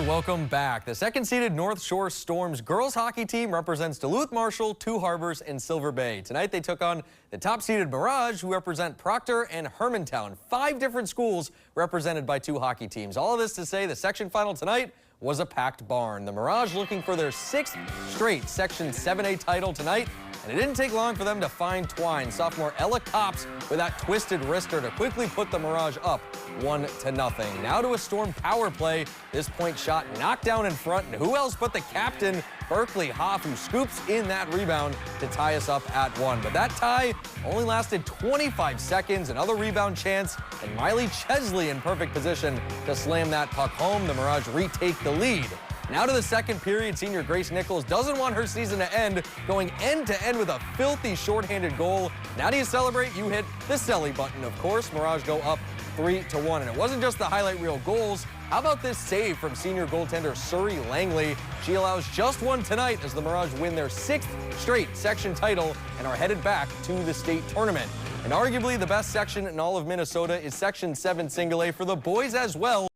And welcome back. The second-seeded North Shore Storms girls hockey team represents Duluth Marshall, Two Harbors, and Silver Bay. Tonight they took on the top-seeded Mirage, who represent Proctor and Hermantown. 5 different schools represented by 2 hockey teams. All of this to say the section final tonight was a packed barn. The Mirage looking for their 6th straight Section 7A title tonight. And it didn't take long for them to find twine. Sophomore Ella Copps with that twisted wrister to quickly put the Mirage up 1-0. Now to a Storm power play. This point shot knocked down in front. And who else but the captain, Berkeley Hoff, who scoops in that rebound to tie us up at 1. But that tie only lasted 25 seconds. Another rebound chance, and Miley Chesley in perfect position to slam that puck home. The Mirage retake the lead. Now to the second period, senior Grace Nichols doesn't want her season to end, going end-to-end with a filthy shorthanded goal. Now do you celebrate? You hit the Selly button, of course. Mirage go up 3-1. And it wasn't just the highlight reel goals. How about this save from senior goaltender Surrey Langley? She allows just one tonight as the Mirage win their 6th straight section title and are headed back to the state tournament. And arguably the best section in all of Minnesota is Section 7 Single A for the boys as well.